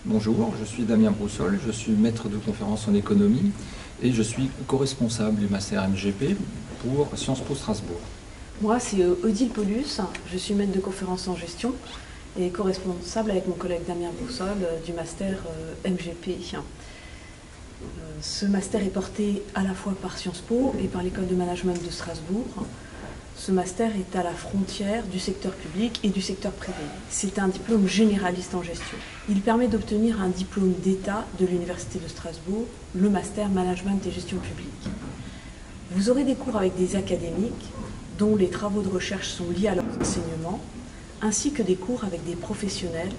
Bonjour, je suis Damien Broussol, je suis maître de conférence en économie et je suis co-responsable du master MGP pour Sciences Po Strasbourg. Moi, c'est Odile Paulus, je suis maître de conférence en gestion et co-responsable avec mon collègue Damien Broussol du master MGP. Ce master est porté à la fois par Sciences Po et par l'école de management de Strasbourg. Ce master est à la frontière du secteur public et du secteur privé. C'est un diplôme généraliste en gestion. Il permet d'obtenir un diplôme d'État de l'Université de Strasbourg, le master management et gestion publique. Vous aurez des cours avec des académiques dont les travaux de recherche sont liés à leur enseignement, ainsi que des cours avec des professionnels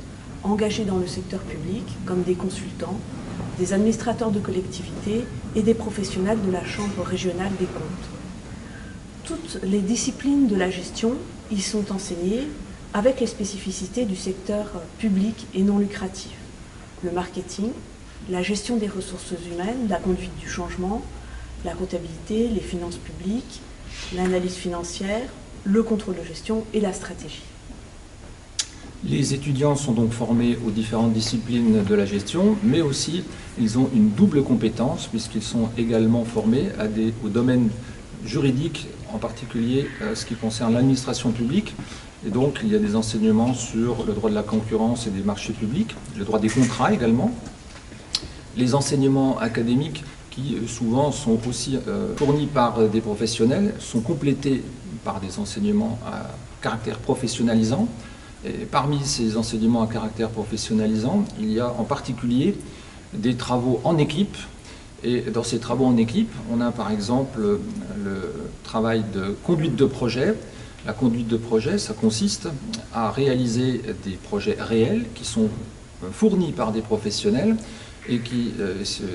engagés dans le secteur public, comme des consultants, des administrateurs de collectivités et des professionnels de la Chambre régionale des comptes. Toutes les disciplines de la gestion y sont enseignées avec les spécificités du secteur public et non lucratif. Le marketing, la gestion des ressources humaines, la conduite du changement, la comptabilité, les finances publiques, l'analyse financière, le contrôle de gestion et la stratégie. Les étudiants sont donc formés aux différentes disciplines de la gestion, mais aussi ils ont une double compétence puisqu'ils sont également formés au domaine juridique, en particulier ce qui concerne l'administration publique. Et donc il y a des enseignements sur le droit de la concurrence et des marchés publics, le droit des contrats également. Les enseignements académiques qui souvent sont aussi fournis par des professionnels sont complétés par des enseignements à caractère professionnalisant. Et parmi ces enseignements à caractère professionnalisant, il y a en particulier des travaux en équipe. Et dans ces travaux en équipe, on a par exemple le travail de conduite de projet. La conduite de projet, ça consiste à réaliser des projets réels qui sont fournis par des professionnels et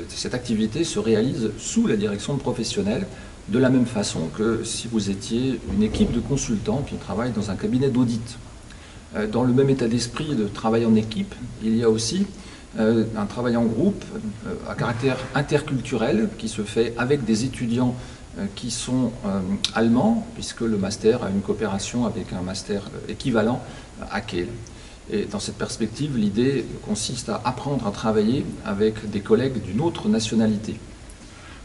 cette activité se réalise sous la direction de professionnels, de la même façon que si vous étiez une équipe de consultants qui travaillent dans un cabinet d'audit. Dans le même état d'esprit de travail en équipe, il y a aussi un travail en groupe à caractère interculturel qui se fait avec des étudiants qui sont allemands, puisque le master a une coopération avec un master équivalent à Kehl. Et dans cette perspective, l'idée consiste à apprendre à travailler avec des collègues d'une autre nationalité.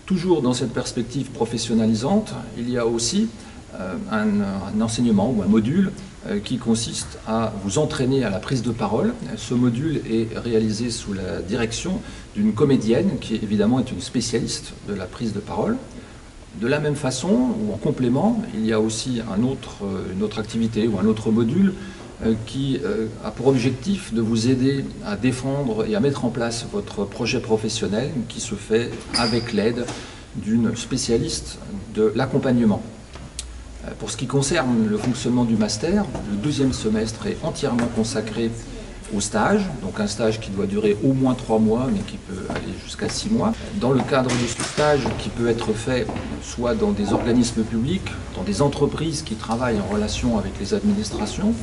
Toujours dans cette perspective professionnalisante, il y a aussi un enseignement ou un module qui consiste à vous entraîner à la prise de parole. Ce module est réalisé sous la direction d'une comédienne qui évidemment est une spécialiste de la prise de parole. De la même façon, ou en complément, il y a aussi une autre activité ou un autre module qui a pour objectif de vous aider à défendre et à mettre en place votre projet professionnel qui se fait avec l'aide d'une spécialiste de l'accompagnement. Pour ce qui concerne le fonctionnement du master, le deuxième semestre est entièrement consacré au stage, donc un stage qui doit durer au moins 3 mois, mais qui peut aller jusqu'à 6 mois. Dans le cadre de ce stage, qui peut être fait soit dans des organismes publics, dans des entreprises qui travaillent en relation avec les administrations,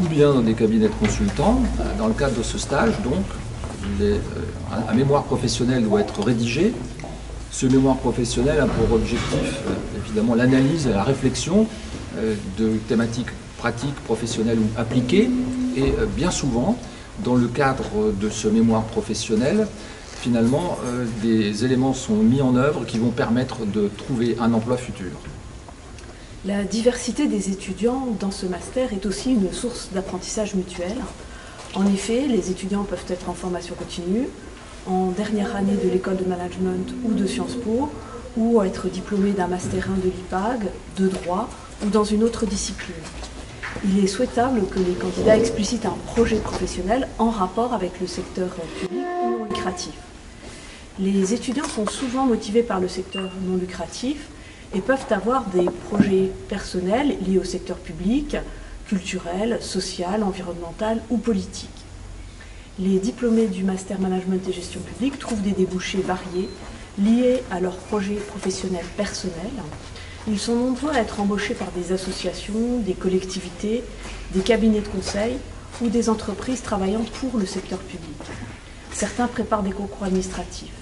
ou bien dans des cabinets de consultants. Dans le cadre de ce stage, donc, un mémoire professionnel doit être rédigé. Ce mémoire professionnel a pour objectif, évidemment, l'analyse et la réflexion de thématiques pratiques, professionnelles ou appliquées. Et bien souvent, dans le cadre de ce mémoire professionnel, finalement, des éléments sont mis en œuvre qui vont permettre de trouver un emploi futur. La diversité des étudiants dans ce master est aussi une source d'apprentissage mutuel. En effet, les étudiants peuvent être en formation continue, en dernière année de l'école de management ou de Sciences Po, ou être diplômés d'un master 1 de l'IPAG, de droit ou dans une autre discipline. Il est souhaitable que les candidats explicitent un projet professionnel en rapport avec le secteur public ou non lucratif. Les étudiants sont souvent motivés par le secteur non lucratif et peuvent avoir des projets personnels liés au secteur public, culturel, social, environnemental ou politique. Les diplômés du master management et gestion publique trouvent des débouchés variés liés à leurs projets professionnels personnels. Ils sont nombreux à être embauchés par des associations, des collectivités, des cabinets de conseil ou des entreprises travaillant pour le secteur public. Certains préparent des concours administratifs.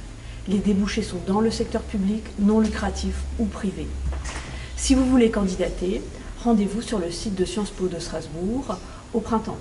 Les débouchés sont dans le secteur public, non lucratif ou privé. Si vous voulez candidater, rendez-vous sur le site de Sciences Po de Strasbourg au printemps.